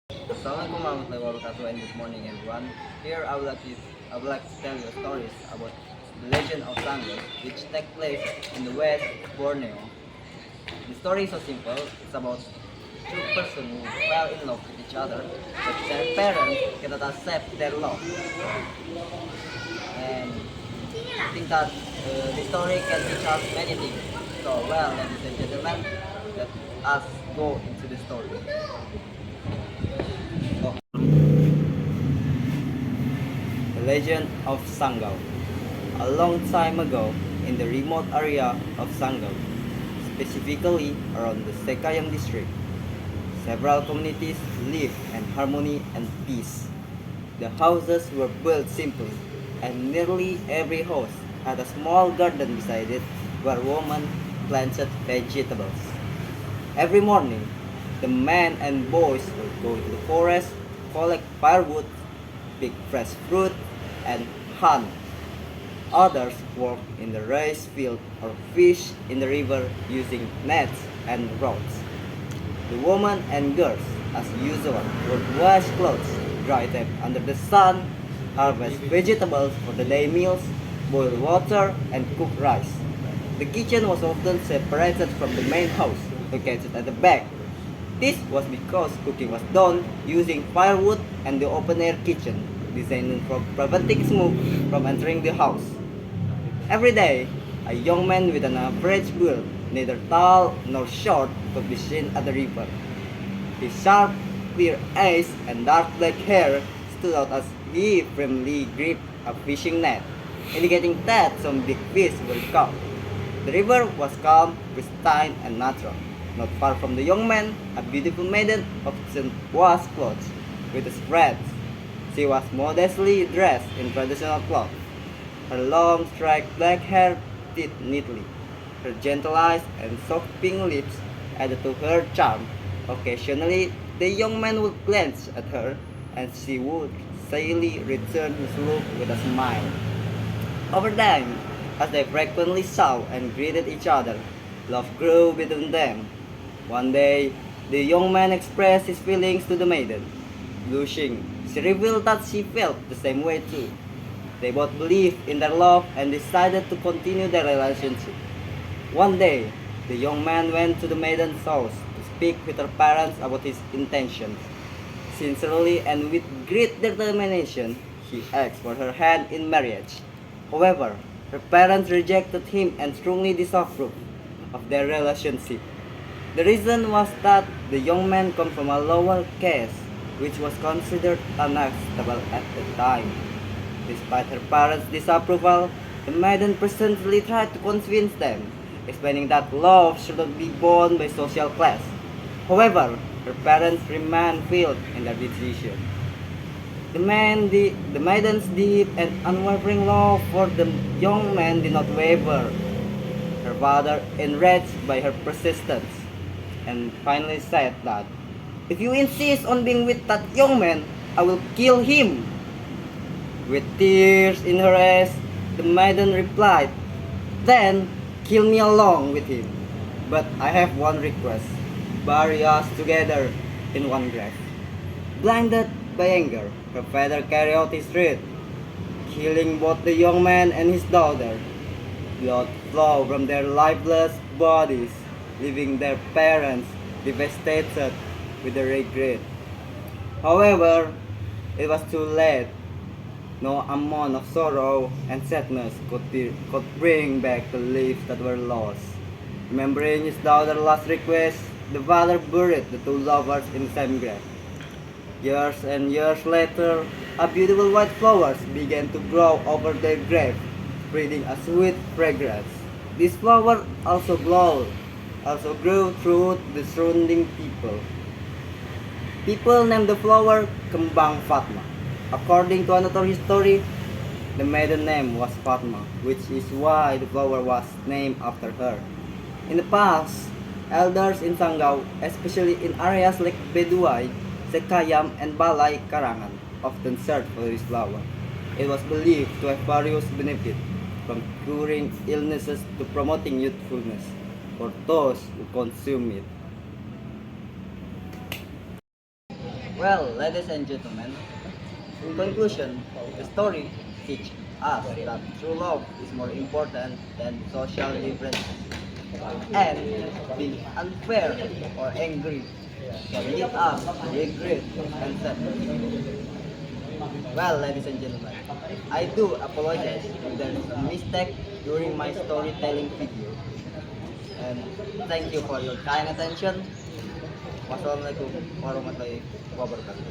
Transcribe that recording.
Assalamualaikum warahmatullahi wabarakatuh and good morning everyone. Here I would like to tell you stories about the legend of Sangos which take place in the West Borneo. The story is so simple. It's about two persons who fell in love with each other, but their parents cannot accept their love. And I think that the story can teach us many things. So well, ladies and gentlemen, let us go into the story. Oh. The Legend of Sangao. A long time ago, in the remote area of Sangao, specifically around the Sekayam district, several communities lived in harmony and peace. The houses were built simply, and nearly every house had a small garden beside it where women planted vegetables. Every morning, the men and boys would go to the forest, collect firewood, pick fresh fruit, and hunt. Others worked in the rice field or fish in the river using nets and rods. The women and girls, as usual, would wash clothes, dry them under the sun, harvest vegetables for the day meals, boil water, and cook rice. The kitchen was often separated from the main house, located at the back. This was because cooking was done using firewood and the open air kitchen, designed for preventing smoke from entering the house. Every day, a young man with an average build, neither tall nor short, could be seen at the river. His sharp, clear eyes and dark black hair stood out as he firmly gripped a fishing net, indicating that some big fish were caught. The river was calm, pristine, and natural. Not far from the young man, a beautiful maiden often washed clothes with a spread. She was modestly dressed in traditional clothes. Her long, straight black hair fit neatly. Her gentle eyes and soft pink lips added to her charm. Occasionally, the young man would glance at her, and she would shyly return his look with a smile. Over time, as they frequently saw and greeted each other, love grew between them. One day, the young man expressed his feelings to the maiden. Blushing, she revealed that she felt the same way too. They both believed in their love and decided to continue their relationship. One day, the young man went to the maiden's house to speak with her parents about his intentions. Sincerely and with great determination, he asked for her hand in marriage. However, her parents rejected him and strongly disapproved of their relationship. The reason was that the young man came from a lower caste, which was considered unacceptable at the time. Despite her parents' disapproval, the maiden persistently tried to convince them, explaining that love should not be born by social class. However, her parents remained firm in their decision. The maiden's deep and unwavering love for the young man did not waver. Her father, enraged by her persistence, and finally said that, "If you insist on being with that young man, I will kill him." With tears in her eyes, the maiden replied, "Then kill me along with him. But I have one request. Bury us together in one grave." Blinded by anger, her father carried out his threat, killing both the young man and his daughter. Blood flowed from their lifeless bodies, leaving their parents devastated with the regret. However, it was too late. No amount of sorrow and sadness could bring back the lives that were lost. Remembering his daughter's last request, the father buried the two lovers in the same grave. Years and years later, a beautiful white flowers began to grow over their grave, spreading a sweet fragrance. This flower also grew throughout the surrounding people. People named the flower Kembang Fatma. According to another history, the maiden name was Fatma, which is why the flower was named after her. In the past, elders in Sangao, especially in areas like Beduay, Sekayam, and Balay Karangan, often searched for this flower. It was believed to have various benefits, from curing illnesses to promoting youthfulness for those who consume it. Well, ladies and gentlemen, in conclusion, the story teaches us that true love is more important than social differences. And being unfair or angry can lead us to regret and sadness. Well, ladies and gentlemen, I do apologize if there is a mistake during my storytelling video. And thank you for your kind attention. Wassalamualaikum warahmatullahi wabarakatuh.